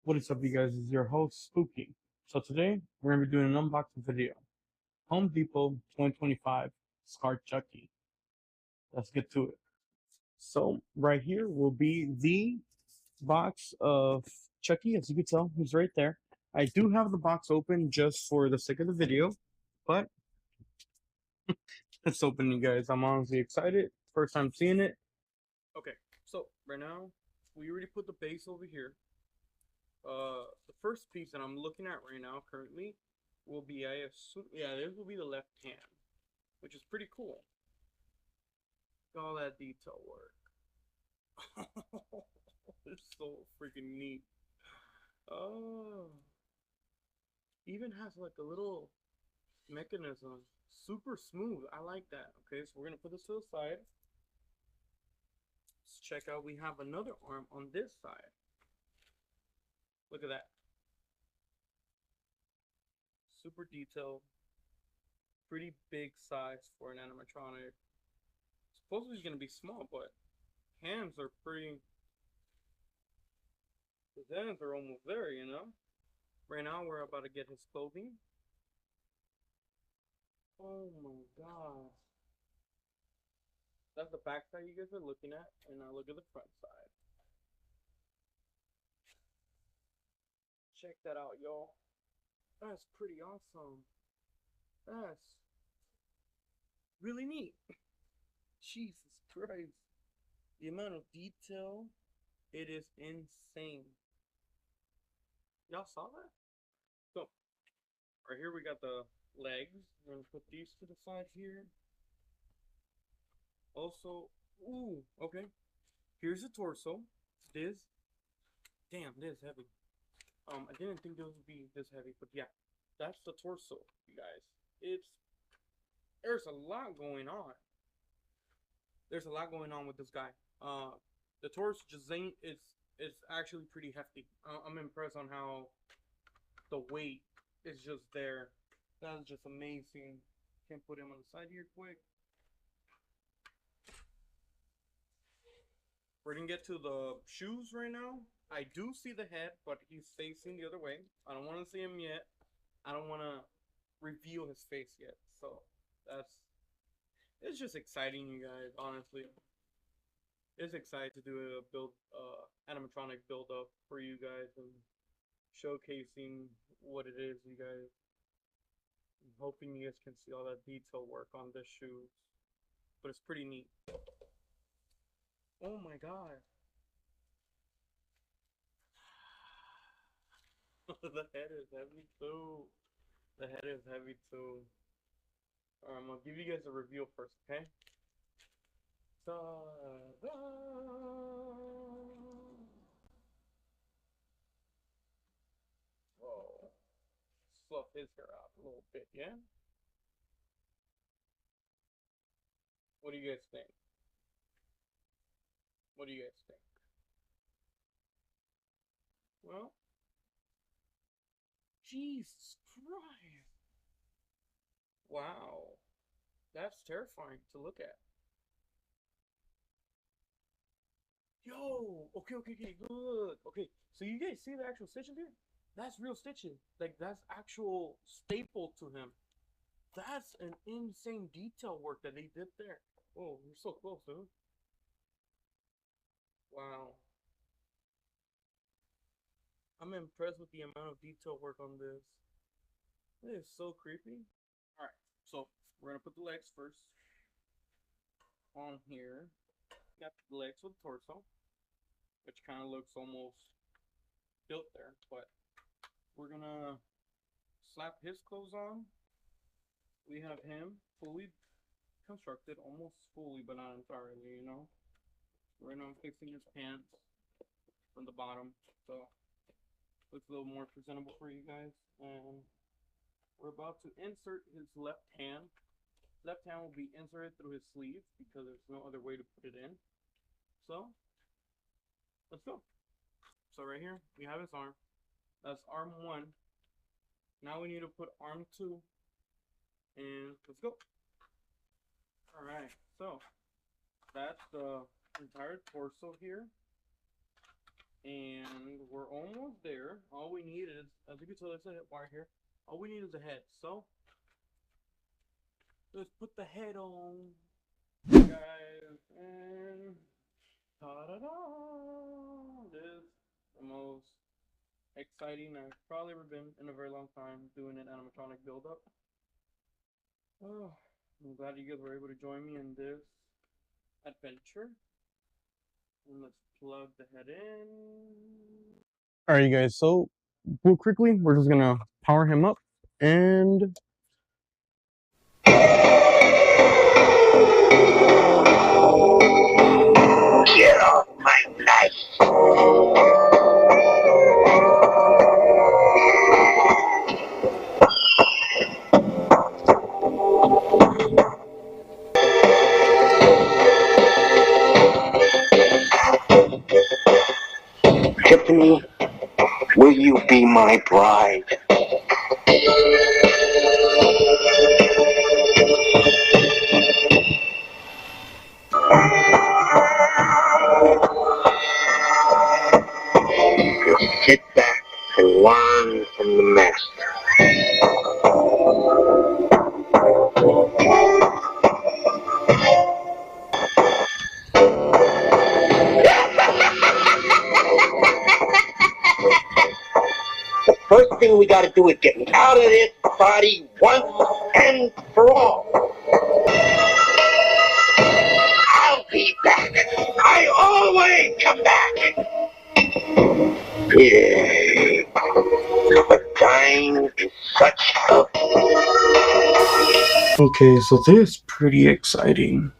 What is up, you guys? It's your host, Spooky. So today, we're going to be doing an unboxing video. Home Depot 2025 Scar Chucky. Let's get to it. So right here will be the box of Chucky. As you can tell, he's right there. I do have the box open just for the sake of the video, but let's open, you guys. I'm honestly excited. First time seeing it. Okay, so right now, we already put the base over here. The first piece that I'm looking at right now currently will be, I assume, yeah, this will be the left hand, which is pretty cool. All that detail work. It's so freaking neat. Oh, even has like a little mechanism. Super smooth. I like that. Okay, so we're gonna put this to the side. Let's check out. We have another arm on this side. Look at that. Super detailed. Pretty big size for an animatronic. Supposedly he's gonna be small, but hands are pretty. His hands are almost there, you know. Right now we're about to get his clothing. Oh my god. That's the back side you guys are looking at, and now look at the front side. Check that out, y'all. That's pretty awesome. That's really neat. Jesus Christ. The amount of detail, it is insane. Y'all saw that? So, right here we got the legs. We're gonna put these to the side here. Also, ooh, okay. Here's the torso. This, damn, this heavy. I didn't think this would be this heavy, but yeah, that's the torso, you guys. There's a lot going on. There's a lot going on with this guy. The torso just ain't. It's actually pretty hefty. I'm impressed on how the weight is just there. That's just amazing. Can put him on the side here quick. We're gonna get to the shoes right now. I do see the head, but he's facing the other way. I don't want to see him yet. I don't want to reveal his face yet. So it's just exciting, you guys. Honestly, it's exciting to do a animatronic build up for you guys and showcasing what it is, you guys. I'm hoping you guys can see all that detail work on the shoes, but it's pretty neat. Oh my god. The head is heavy too. The head is heavy too. Alright, I'm gonna give you guys a review first, okay? Ta-da! Whoa. Fluff his hair out a little bit, yeah? What do you guys think? What do you guys think? Well, Jesus Christ. Wow. That's terrifying to look at. Yo, okay, good. Okay, so you guys see the actual stitches here? That's real stitches. Like, that's actual staple to him. That's an insane detail work that they did there. Oh, you're so close, dude. Wow. I'm impressed with the amount of detail work on this. It is so creepy. Alright, so we're gonna put the legs first on here. Got the legs with the torso, which kind of looks almost built there, but we're gonna slap his clothes on. We have him fully constructed, almost fully, but not entirely, you know. Right now I'm fixing his pants from the bottom, so looks a little more presentable for you guys. And we're about to insert his left hand. Left hand will be inserted through his sleeve because there's no other way to put it in. So let's go. So right here we have his arm. That's arm 1. Now we need to put arm 2, and let's go. Alright, so that's the entire torso here. And we're almost there. All we need is, as you can tell, there's a wire here. All we need is a head. So let's put the head on, guys, and ta-da-da! This is the most exciting I've probably ever been in a very long time doing an animatronic build-up. Oh, I'm glad you guys were able to join me in this adventure. And let's plug the head in. Alright, you guys, so real quickly, we're just gonna power him up and get off my life. Tiffany, will you be my bride? Just sit back and learn from the master. The first thing we gotta do is get out of this body once and for all. I'll be back. I always come back. Yeah. But time is such a... okay, so this is pretty exciting.